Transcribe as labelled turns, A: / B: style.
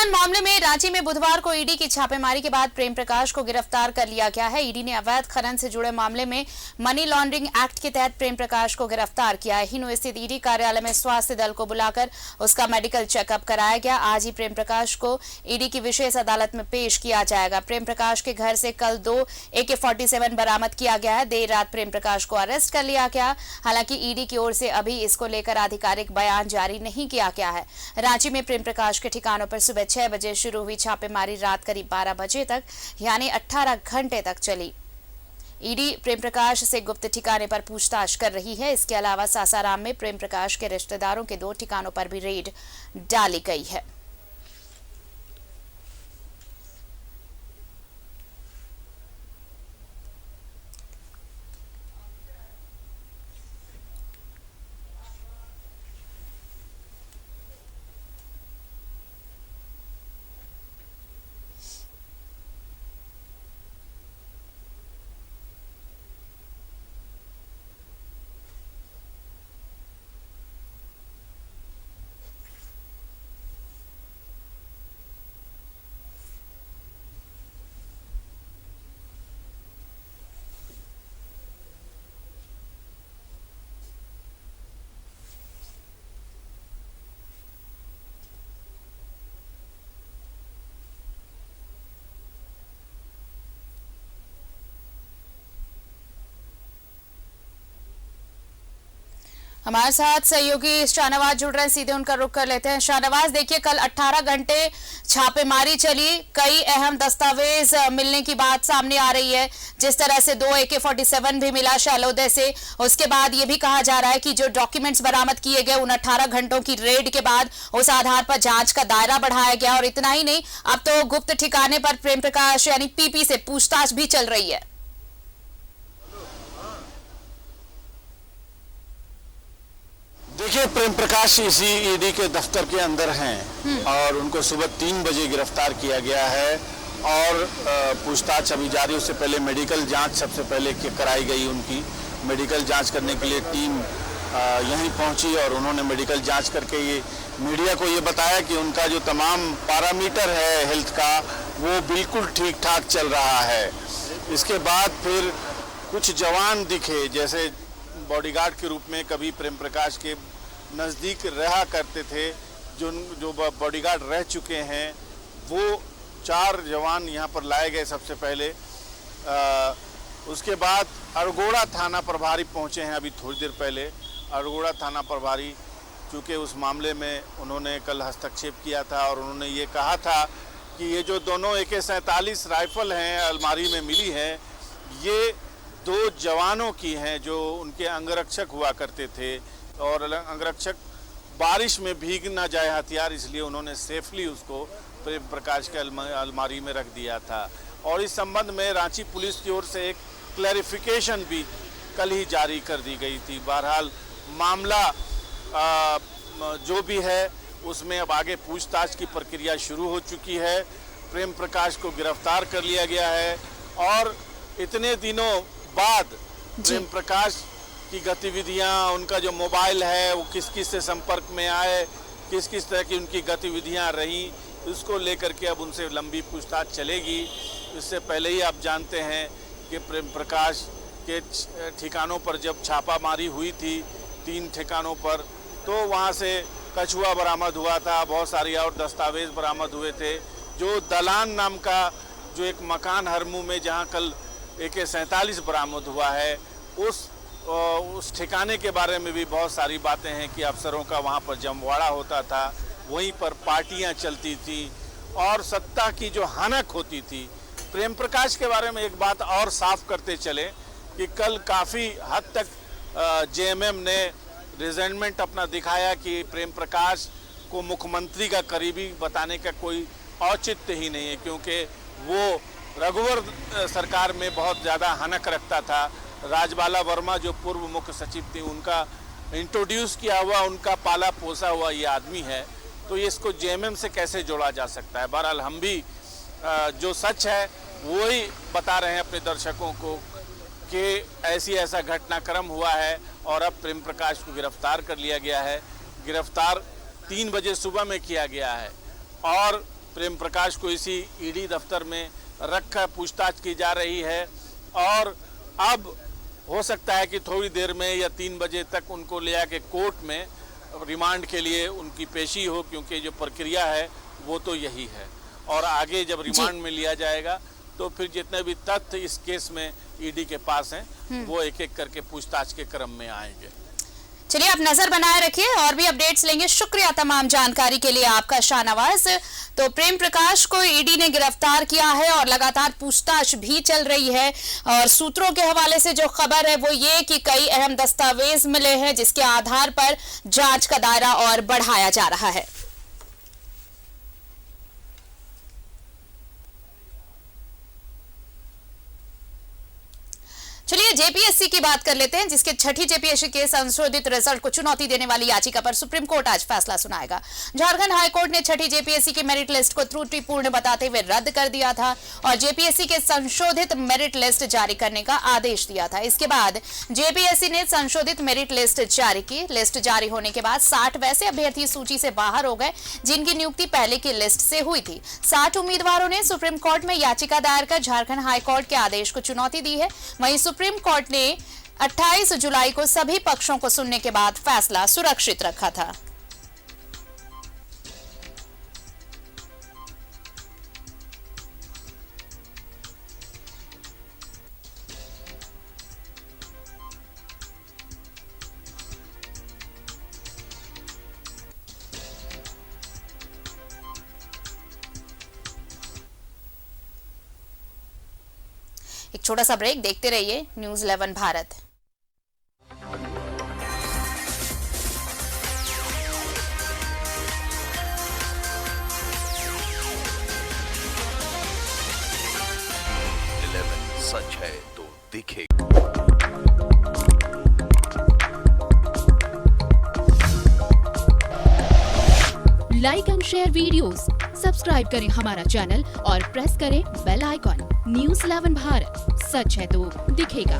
A: उत्खनन मामले में रांची में बुधवार को ईडी की छापेमारी के बाद प्रेम प्रकाश को गिरफ्तार कर लिया गया है। ईडी ने अवैध खनन से जुड़े मामले में मनी लॉन्ड्रिंग एक्ट के तहत प्रेम प्रकाश को गिरफ्तार किया है। हिनो स्थित ईडी कार्यालय में स्वास्थ्य दल को बुलाकर उसका मेडिकल चेकअप कराया गया। आज ही प्रेम प्रकाश को ईडी की विशेष अदालत में पेश किया जाएगा। प्रेम प्रकाश के घर से कल 2 AK-47 बरामद किया गया है। देर रात प्रेम प्रकाश को अरेस्ट कर लिया गया। हालांकि ईडी की ओर से अभी इसको लेकर आधिकारिक बयान जारी नहीं किया गया है। रांची में प्रेम प्रकाश के ठिकानों पर सुबह 6 बजे शुरू हुई छापेमारी रात करीब 12 बजे तक यानी 18 घंटे तक चली। ईडी प्रेम प्रकाश से गुप्त ठिकाने पर पूछताछ कर रही है। इसके अलावा सासाराम में प्रेम प्रकाश के रिश्तेदारों के 2 ठिकानों पर भी रेड डाली गई है। हमारे साथ सहयोगी शाहनवाज जुड़ रहे हैं, सीधे उनका रुख कर लेते हैं। शाहनवाज, देखिए कल 18 घंटे छापेमारी चली, कई अहम दस्तावेज मिलने की बात सामने आ रही है। जिस तरह से 2 AK-47 भी मिला शैलोदय से। उसके बाद ये भी कहा जा रहा है कि जो डॉक्यूमेंट्स बरामद किए गए उन 18 घंटों की रेड के बाद उस आधार पर जांच का दायरा बढ़ाया गया। और इतना ही नहीं, अब तो गुप्त ठिकाने पर प्रेम प्रकाश यानी PP से पूछताछ भी चल रही है।
B: देखिए, प्रेम प्रकाश इसी ईडी के दफ्तर के अंदर हैं और उनको सुबह 3 बजे गिरफ्तार किया गया है और पूछताछ अभी जारी। उससे पहले मेडिकल जांच सबसे पहले कराई गई। उनकी मेडिकल जांच करने के लिए टीम यहीं पहुंची और उन्होंने मेडिकल जांच करके ये मीडिया को ये बताया कि उनका जो तमाम पैरामीटर है हेल्थ का वो बिल्कुल ठीक ठाक चल रहा है। इसके बाद फिर कुछ जवान दिखे, जैसे बॉडीगार्ड के रूप में कभी प्रेम प्रकाश के नज़दीक रहा करते थे, जो बॉडीगार्ड रह चुके हैं, वो 4 जवान यहाँ पर लाए गए सबसे पहले। उसके बाद अरगोड़ा थाना प्रभारी पहुँचे हैं अभी थोड़ी देर पहले। अरगोड़ा थाना प्रभारी चूँकि उस मामले में उन्होंने कल हस्तक्षेप किया था और उन्होंने ये कहा था कि ये जो दोनों AK-47 राइफल हैं अलमारी में मिली है, ये 2 जवानों की हैं जो उनके अंगरक्षक हुआ करते थे और अंगरक्षक बारिश में भीग ना जाए हथियार, इसलिए उन्होंने सेफली उसको प्रेम प्रकाश के अलमारी में रख दिया था। और इस संबंध में रांची पुलिस की ओर से एक क्लैरिफिकेशन भी कल ही जारी कर दी गई थी। बहरहाल मामला जो भी है उसमें अब आगे पूछताछ की प्रक्रिया शुरू हो चुकी है। प्रेम प्रकाश को गिरफ्तार कर लिया गया है और इतने दिनों बाद प्रेम प्रकाश की गतिविधियां, उनका जो मोबाइल है वो किस किस से संपर्क में आए, किस किस तरह की उनकी गतिविधियां रहीं, उसको लेकर के अब उनसे लंबी पूछताछ चलेगी। इससे पहले ही आप जानते हैं कि प्रेम प्रकाश के ठिकानों पर जब छापामारी हुई थी 3 ठिकानों पर, तो वहाँ से कछुआ बरामद हुआ था, बहुत सारी और दस्तावेज बरामद हुए थे। जो दलान नाम का जो एक मकान हरमू में जहाँ कल AK-47 बरामद हुआ है, उस ठिकाने के बारे में भी बहुत सारी बातें हैं कि अफसरों का वहाँ पर जमवाड़ा होता था, वहीं पर पार्टियां चलती थी और सत्ता की जो हनक होती थी। प्रेम प्रकाश के बारे में एक बात और साफ करते चले कि कल काफ़ी हद तक JMM ने रिजेंटमेंट अपना दिखाया कि प्रेम प्रकाश को मुख्यमंत्री का करीबी बताने का कोई औचित्य ही नहीं है, क्योंकि वो रघुवर सरकार में बहुत ज़्यादा हनक रखता था। राजबाला वर्मा जो पूर्व मुख्य सचिव थी, उनका इंट्रोड्यूस किया हुआ, उनका पाला पोसा हुआ ये आदमी है, तो ये इसको JMM से कैसे जोड़ा जा सकता है। बहरहाल हम भी जो सच है वो ही बता रहे हैं अपने दर्शकों को कि ऐसा घटनाक्रम हुआ है और अब प्रेम प्रकाश को गिरफ्तार कर लिया गया है। गिरफ्तार 3 बजे सुबह में किया गया है और प्रेम प्रकाश को इसी ईडी दफ्तर में रखकर पूछताछ की जा रही है और अब हो सकता है कि थोड़ी देर में या 3 बजे तक उनको ले आके कोर्ट में रिमांड के लिए उनकी पेशी हो, क्योंकि जो प्रक्रिया है वो तो यही है। और आगे जब रिमांड में लिया जाएगा तो फिर जितने भी तथ्य इस केस में ईडी के पास हैं वो एक एक करके पूछताछ के क्रम में आएंगे।
A: चलिए आप नजर बनाए रखिए और भी अपडेट्स लेंगे। शुक्रिया तमाम जानकारी के लिए आपका शाहनवाज। तो प्रेम प्रकाश को ईडी ने गिरफ्तार किया है और लगातार पूछताछ भी चल रही है और सूत्रों के हवाले से जो खबर है वो ये कि कई अहम दस्तावेज मिले हैं जिसके आधार पर जांच का दायरा और बढ़ाया जा रहा है। चलिए जेपीएससी की बात कर लेते हैं, जिसके छठी जेपीएससी के संशोधित रिजल्ट को चुनौती देने वाली याचिका पर सुप्रीम कोर्ट आज फैसला सुनाएगा। झारखंड हाईकोर्ट ने छठी जेपीएससी की मेरिट लिस्ट को त्रुटिपूर्ण बताते हुए रद्द कर दिया था और जेपीएससी के संशोधित मेरिट लिस्ट जारी करने का आदेश दिया था। इसके बाद जेपीएससी ने संशोधित मेरिट लिस्ट जारी की। लिस्ट जारी होने के बाद 60 वैसे अभ्यर्थी सूची से बाहर हो गए जिनकी नियुक्ति पहले की लिस्ट से हुई थी। 60 उम्मीदवारों ने सुप्रीम कोर्ट में याचिका दायर कर झारखंड हाईकोर्ट के आदेश को चुनौती दी है। वहीं सुप्रीम कोर्ट ने 28 जुलाई को सभी पक्षों को सुनने के बाद फैसला सुरक्षित रखा था। एक छोटा सा ब्रेक, देखते रहिए न्यूज़ 11 भारत।
C: सच है तो दिखेगा।
D: Like and share videos, subscribe करें हमारा चैनल और प्रेस करें बेल आइकॉन। न्यूज़ 11 भारत, सच है तो दिखेगा।